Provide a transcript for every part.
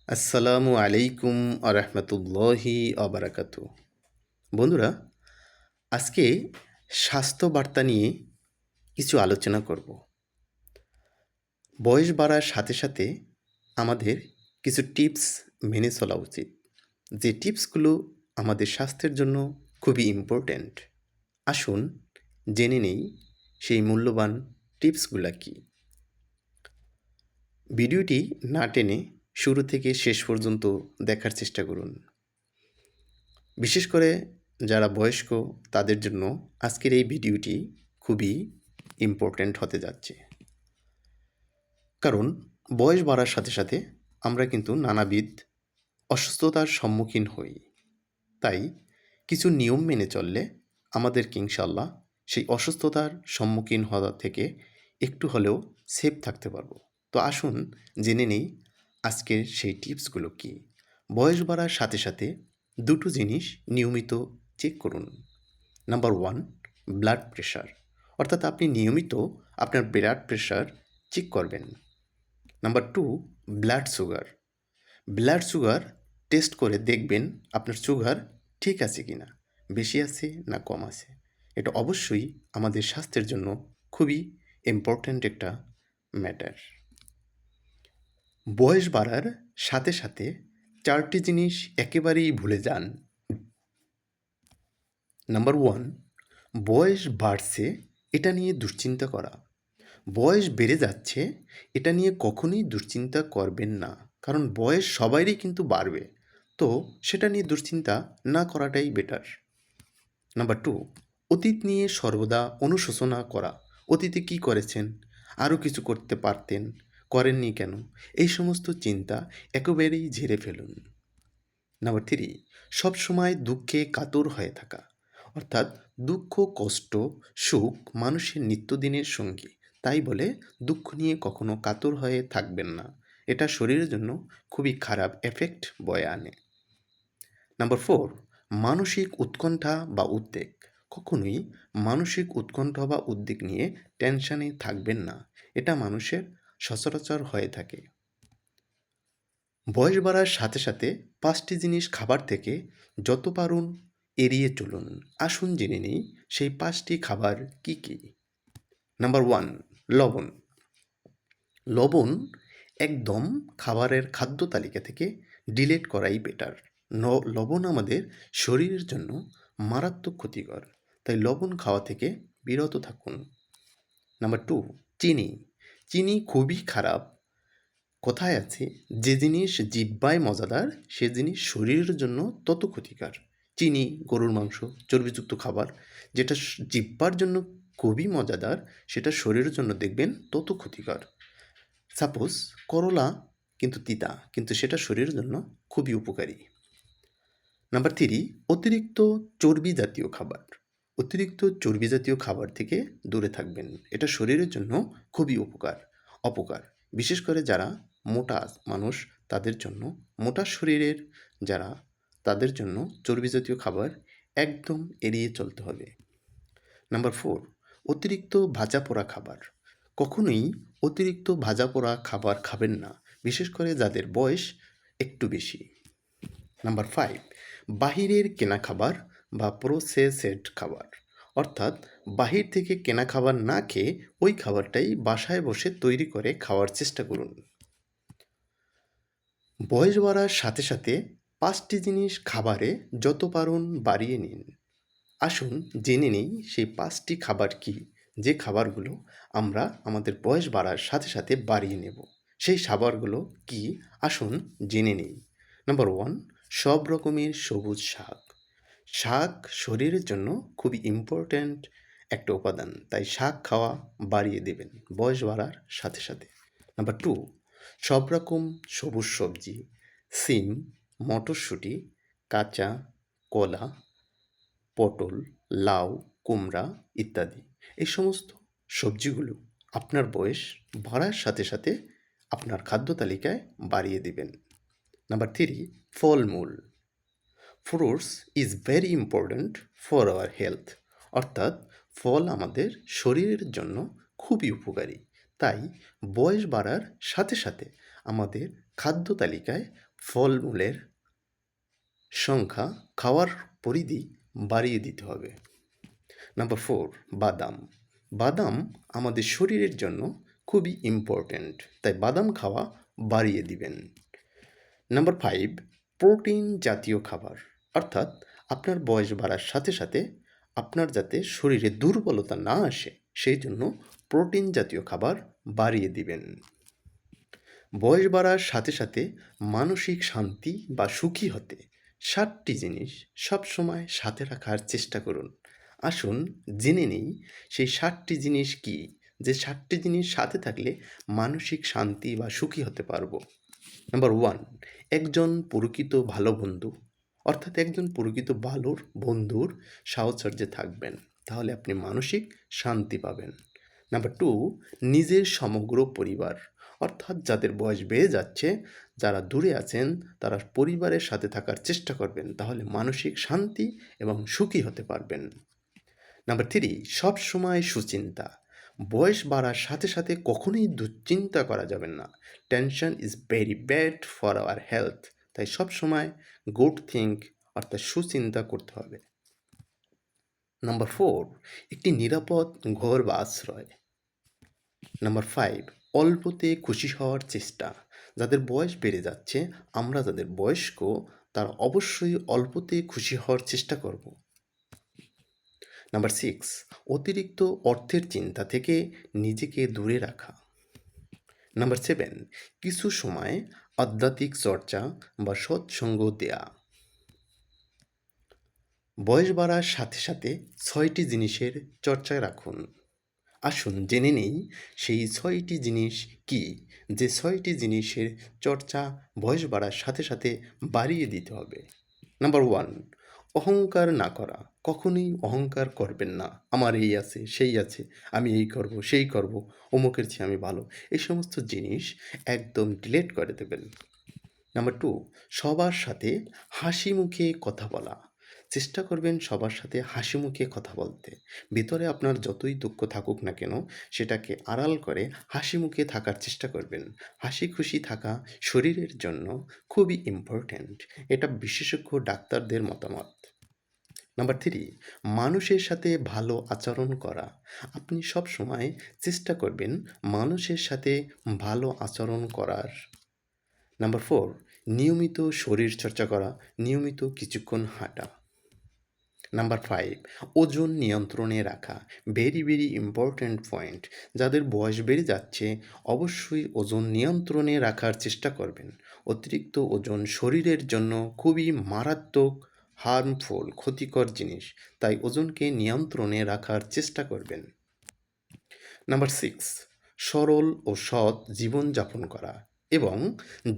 আসসালামু আলাইকুম আরহামতুল্লাহি আবরাকাতু। বন্ধুরা, আজকে স্বাস্থ্য বার্তা নিয়ে কিছু আলোচনা করব। বয়স বাড়ার সাথে সাথে আমাদের কিছু টিপস মেনে চলা উচিত, যে টিপসগুলো আমাদের স্বাস্থ্যের জন্য খুবই ইম্পর্ট্যান্ট। আসুন জেনে নেই সেই মূল্যবান টিপসগুলো কী। ভিডিওটি না টেনে শুরু থেকে শেষ পর্যন্ত দেখার চেষ্টা করুন। বিশেষ করে যারা বয়স্ক তাদের জন্য আজকের এই ভিডিওটি খুবই ইম্পর্ট্যান্ট হতে যাচ্ছে। কারণ বয়স বাড়ার সাথে সাথে আমরা কিন্তু নানাবিধ অসুস্থতার সম্মুখীন হই। তাই কিছু নিয়ম মেনে চললে আমাদেরকে ইনশাআল্লাহ সেই অসুস্থতার সম্মুখীন হওয়া থেকে একটু হলেও সেফ থাকতে পারবো। তো আসুন জেনে নেই আজকের সেই টিপসগুলো কী। বয়স বাড়ার সাথে সাথে দুটো জিনিস নিয়মিত চেক করুন। নাম্বার 1, ব্লাড প্রেশার, অর্থাৎ আপনি নিয়মিত আপনার ব্লাড প্রেশার চেক করবেন। Number 2, blood sugar. Blood sugar test করে দেখবেন আপনার সুগার ঠিক আছে কি না, বেশি আছে না কম আছে। এটা অবশ্যই আমাদের স্বাস্থ্যের জন্য খুবই ইম্পর্ট্যান্ট একটা ম্যাটার। বয়স বাড়ার সাথে সাথে 4টি জিনিস একেবারেই ভুলে যান। নাম্বার 1, বয়স বাড়ছে এটা নিয়ে দুশ্চিন্তা করা। বয়স বেড়ে যাচ্ছে এটা নিয়ে কখনোই দুশ্চিন্তা করবেন না, কারণ বয়স সবারই কিন্তু বাড়বে। তো সেটা নিয়ে দুশ্চিন্তা না করাটাই বেটার। নাম্বার 2, অতীত নিয়ে সর্বদা অনুশোচনা করা। অতীতে কী করেছেন, আরও কিছু করতে পারতেন, করেননি কেন, এই সমস্ত চিন্তা একেবারেই ঝেড়ে ফেলুন। নাম্বার 3, সবসময় দুঃখে কাতর হয়ে থাকা, অর্থাৎ দুঃখ, কষ্ট, সুখ মানুষের নিত্যদিনের সঙ্গী। তাই বলে দুঃখ নিয়ে কখনো কাতর হয়ে থাকবেন না, এটা শরীরের জন্য খুবই খারাপ এফেক্ট বয়ে আনে। নাম্বার 4, মানসিক উৎকণ্ঠা বা উদ্বেগ। কখনোই মানসিক উৎকণ্ঠা বা উদ্বেগ নিয়ে টেনশানে থাকবেন না, এটা মানুষের সচরাচর হয়ে থাকে। বয়স বাড়ার সাথে সাথে 5টি জিনিস খাবার থেকে যত পারুন এড়িয়ে চলুন। আসুন জেনে নিই সেই 5টি খাবার কী কী। নাম্বার 1, লবণ। লবণ একদম খাবারের খাদ্য তালিকা থেকে ডিলিট করাই বেটার। লবণ আমাদের শরীরের জন্য মারাত্মক ক্ষতিকর, তাই লবণ খাওয়া থেকে বিরত থাকুন। নাম্বার 2, চিনি। চিনি খুবই খারাপ। কথায় আছে, যে জিনিস জিহ্বায় মজাদার সে জিনিস শরীরের জন্য তত ক্ষতিকর। চিনি, গরুর মাংস, চর্বিযুক্ত খাবার যেটা জিহ্বার জন্য খুবই মজাদার, সেটা শরীরের জন্য দেখবেন তত ক্ষতিকর। সাপোজ করলা কিন্তু তিতা, কিন্তু সেটা শরীরের জন্য খুবই উপকারী। নাম্বার 3, অতিরিক্ত চর্বি জাতীয় খাবার। অতিরিক্ত চর্বি জাতীয় খাবার থেকে দূরে থাকবেন, এটা শরীরের জন্য খুবই অপকার। বিশেষ করে যারা মোটা মানুষ তাদের জন্য, মোটা শরীরের যারা, তাদের জন্য চর্বি জাতীয় খাবার একদম এড়িয়ে চলতে হবে। নাম্বার 4, অতিরিক্ত ভাজা পোড়া খাবার। কখনোই অতিরিক্ত ভাজা পোড়া খাবার খাবেন না, বিশেষ করে যাদের বয়স একটু বেশি। নাম্বার 5, বাহিরের কেনা খাবার বা প্রসেসড খাবার, অর্থাৎ বাহির থেকে কেনা খাবার না খেয়ে ওই খাবারটাই বাসায় বসে তৈরি করে খাওয়ার চেষ্টা করুন। বয়স বাড়ার সাথে সাথে 5টি জিনিস খাবারে যত পারুন বাড়িয়ে নিন। আসুন জেনে নিই সেই 5টি খাবার কী, যে খাবারগুলো আমরা আমাদের বয়স বাড়ার সাথে সাথে বাড়িয়ে নেব। সেই খাবারগুলো কী, আসুন জেনে নিই। নাম্বার 1, সব রকমের সবুজ শাক। শাক শরীরের জন্য খুবই ইম্পর্ট্যান্ট একটা উপাদান, তাই শাক খাওয়া বাড়িয়ে দেবেন বয়স বাড়ার সাথে সাথে। নাম্বার 2, সব রকম সবুজ সবজি, সিম, মটরশুঁটি, কাঁচা কলা, পটল, লাউ, কুমড়া ইত্যাদি। এই সমস্ত সবজিগুলো আপনার বয়স বাড়ার সাথে সাথে আপনার খাদ্য তালিকায় বাড়িয়ে দিবেন। নাম্বার 3, ফলমূল। Fruits is very important for our health, অর্থাৎ ফল আমাদের শরীরের জন্য খুবই উপকারী। তাই বয়স বাড়ার সাথে সাথে আমাদের খাদ্য তালিকায় ফলমূলের সংখ্যা, খাওয়ার পরিধি বাড়িয়ে দিতে হবে। নাম্বার 4, বাদাম। বাদাম আমাদের শরীরের জন্য খুবই ইম্পর্ট্যান্ট, তাই বাদাম খাওয়া বাড়িয়ে দিবেন। নাম্বার 5, প্রোটিন জাতীয় খাবার, অর্থাৎ আপনার বয়স বাড়ার সাথে সাথে আপনার যাতে শরীরে দুর্বলতা না আসে সেই জন্য প্রোটিন জাতীয় খাবার বাড়িয়ে দিবেন। বয়স বাড়ার সাথে সাথে মানসিক শান্তি বা সুখী হতে 7টি জিনিস সবসময় সাথে রাখার চেষ্টা করুন। আসুন জেনে নিই সেই 7টি জিনিস কি, যে 7টি জিনিস সাথে থাকলে মানসিক শান্তি বা সুখী হতে পারবো। নাম্বার 1, একজন প্রকৃত ভালো বন্ধু, অর্থাৎ একজন প্রকৃত ভালোর বন্ধুর সাহচর্যে থাকবেন, তাহলে আপনি মানসিক শান্তি পাবেন। নাম্বার 2, নিজের সমগ্র পরিবার, অর্থাৎ যাদের বয়স বেড়ে যাচ্ছে, যারা দূরে আছেন তারা পরিবারের সাথে থাকার চেষ্টা করবেন, তাহলে মানসিক শান্তি এবং সুখী হতে পারবেন। নাম্বার 3, সব সময় সুচিন্তা। বয়স বাড়ার সাথে সাথে কখনোই দুশ্চিন্তা করা যাবে না। Tension is very bad for our health, তাই সব সময় গুড থিঙ্ক অর্থাৎ সুচিন্তা করতে হবে। নাম্বার 4, একটি নিরাপদ ঘর বা আশ্রয়। নাম্বার 5, অল্পতে খুশি হওয়ার চেষ্টা। যাদের বয়স বেড়ে যাচ্ছে, আমরা যাদের বয়স্ক, তারা অবশ্যই অল্পতে খুশি হওয়ার চেষ্টা করব। নাম্বার 6, অতিরিক্ত অর্থের চিন্তা থেকে নিজেকে দূরে রাখা। নাম্বার 7, কিছু সময় আধ্যাত্মিক চর্চা বা সৎসঙ্গ দেয়া। বয়স বাড়ার সাথে সাথে 6টি জিনিসের চর্চায় রাখুন। আসুন জেনে নেই সেই 6টি জিনিস কি, যে 6টি জিনিসের চর্চা বয়স বাড়ার সাথে সাথে বাড়িয়ে দিতে হবে। নাম্বার 1, অহংকার না করা। কখনোই অহংকার করবেন না, আমার এই আছে সেই আছে, আমি এই করব সেই করব, অমুকের চেয়ে আমি ভালো, এই সমস্ত জিনিস একদম ডিলিট করে দেবেন। নাম্বার 2, সবার সাথে হাসি মুখে কথা বলা। চেষ্টা করবেন সবার সাথে হাসি মুখে কথা বলতে। ভিতরে আপনার যতই দুঃখ থাকুক না কেন, সেটাকে আড়াল করে হাসি মুখে থাকার চেষ্টা করবেন। হাসি খুশি থাকা শরীরের জন্য খুবই ইম্পর্ট্যান্ট, এটা বিশেষজ্ঞ ডাক্তারদের মতামত। নাম্বার 3, মানুষের সাথে ভালো আচরণ করা। আপনি সব সময় চেষ্টা করবেন মানুষের সাথে ভালো আচরণ করার। নাম্বার 4, নিয়মিত শরীরচর্চা করা, নিয়মিত কিছুক্ষণ হাঁটা। নাম্বার 5, ওজন নিয়ন্ত্রণে রাখা। Very very important point. যাদের বয়স বেড়ে যাচ্ছে অবশ্যই ওজন নিয়ন্ত্রণে রাখার চেষ্টা করবেন। অতিরিক্ত ওজন শরীরের জন্য খুবই মারাত্মক, হার্মফুল, ক্ষতিকর জিনিস, তাই ওজনকে নিয়ন্ত্রণে রাখার চেষ্টা করবেন। নাম্বার 6, সরল ও সৎ জীবনযাপন করা এবং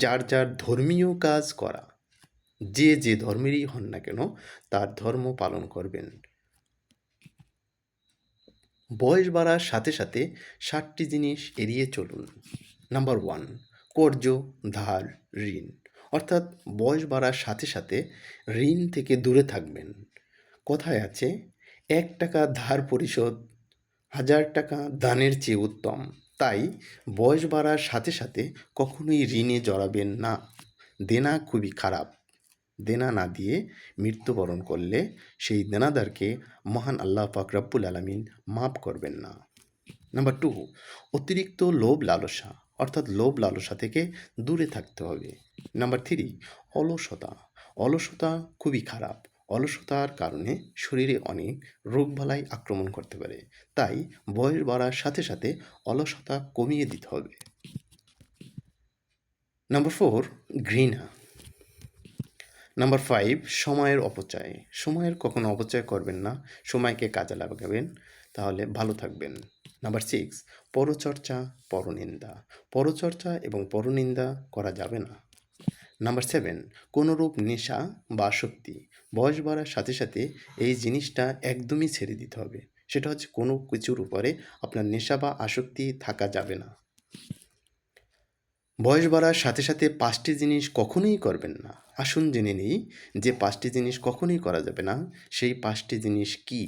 যার যার ধর্মীয় কাজ করা। যে যে ধর্মেরই হন না কেন তার ধর্ম পালন করবেন। বয়স বাড়ার সাথে সাথে 7টি জিনিস এড়িয়ে চলুন। নাম্বার 1, কর্জ, ধার, ঋণ, অর্থাৎ বয়স বাড়ার সাথে সাথে ঋণ থেকে দূরে থাকবেন। কথায় আছে 1 টাকা ধার পরিশোধ 1000 টাকা দানের চেয়ে উত্তম, তাই বয়স বাড়ার সাথে সাথে কখনোই ঋণে জড়াবেন না। দেনা খুবই খারাপ, দেনা না দিয়ে মৃত্যুবরণ করলে সেই দেনাদারকে মহান আল্লাহ পাক রব্বুল আলামিন মাফ করবেন না। নাম্বার 2, অতিরিক্ত লোভ লালসা, অর্থাৎ লোভ লালসা থেকে দূরে থাকতে হবে। নাম্বার 3, অলসতা। অলসতা খুবই খারাপ, অলসতার কারণে শরীরে অনেক রোগবালাই আক্রমণ করতে পারে, তাই বয়স বাড়ার সাথে সাথে অলসতা কমিয়ে দিতে হবে। নাম্বার 4, ঘৃণা। নাম্বার 5, সময়ের অপচয়। সময়ের কখনো অপচয় করবেন না, সময়কে কাজে লাগাবেন, তাহলে ভালো থাকবেন। নাম্বার 6, পরচর্চা, পরনিন্দা। পরচর্চা এবং পরনিন্দা করা যাবে না। নাম্বার 7, কোনোরূপ নেশা বা আসক্তি। বয়স বাড়ার সাথে সাথে এই জিনিসটা একদমই ছেড়ে দিতে হবে, সেটা হচ্ছে কোনো কিছুর উপরে আপনার নেশা বা আসক্তি থাকা যাবে না। বয়স বাড়ার সাথে সাথে 5টি জিনিস কখনোই করবেন না। আসুন জেনে নিই যে 5টি জিনিস কখনোই করা যাবে না, সেই 5টি জিনিস কি।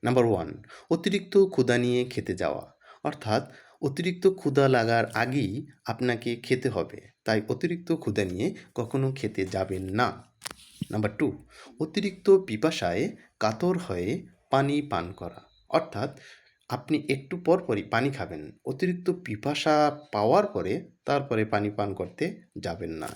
নাম্বার 1, অতিরিক্ত ক্ষুধা নিয়ে খেতে যাওয়া, অর্থাৎ অতিরিক্ত ক্ষুধা লাগার আগেই আপনাকে খেতে হবে। তাই অতিরিক্ত ক্ষুধা নিয়ে কখনো খেতে যাবেন না। নাম্বার 2, অতিরিক্ত পিপাসায় কাতর হয়ে পানি পান করা। অর্থাৎ আপনি একটু পরপরই পানি খাবেন। অতিরিক্ত পিপাসা পাওয়ার পরে তারপরে পানি পান করতে যাবেন না।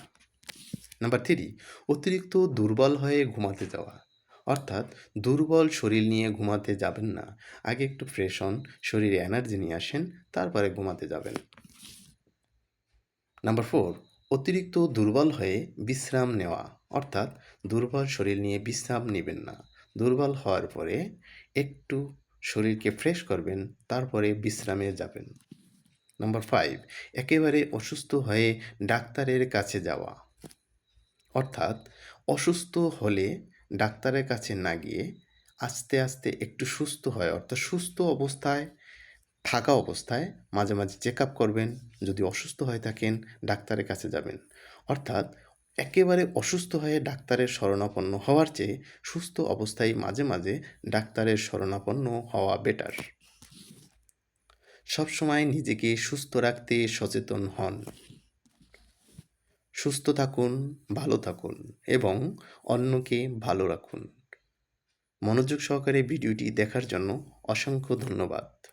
নাম্বার 3, অতিরিক্ত দুর্বল হয়ে ঘুমাতে যাওয়া। অর্থাৎ দুর্বল শরীর নিয়ে ঘুমাতে যাবেন না। আগে একটু ফ্রেশ হন, শরীরে এনার্জি নিয়ে আসেন, তারপরে ঘুমাতে যাবেন। নাম্বার 4, অতিরিক্ত দুর্বল হয়ে বিশ্রাম নেওয়া। অর্থাৎ দুর্বল শরীর নিয়ে বিশ্রাম নেবেন না। দুর্বল হওয়ার পরে একটু শরীরকে ফ্রেশ করবেন, তারপরে বিশ্রামে যাবেন। নাম্বার 5, একেবারে অসুস্থ হয়ে ডাক্তারের কাছে যাওয়া। অর্থাৎ অসুস্থ হলে ডাক্তারের কাছে না গিয়ে আস্তে আস্তে একটু সুস্থ হয়, অর্থাৎ সুস্থ অবস্থায় থাকা অবস্থায় মাঝে মাঝে চেক আপ করবেন। যদি অসুস্থ হয়ে থাকেন ডাক্তারের কাছে যাবেন। অর্থাৎ একেবারে অসুস্থ হয়ে ডাক্তারের শরণাপন্ন হওয়ার চেয়ে সুস্থ অবস্থায় মাঝে মাঝে ডাক্তারের শরণাপন্ন হওয়া বেটার। সবসময় নিজেকে সুস্থ রাখতে সচেতন হন। সুস্থ থাকুন, ভালো থাকুন এবং অন্যকে ভালো রাখুন। মনোযোগ সহকারে ভিডিওটি দেখার জন্য অসংখ্য ধন্যবাদ।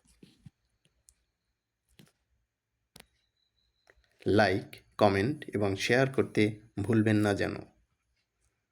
লাইক, কমেন্ট এবং শেয়ার করতে ভুলবেন না যেন।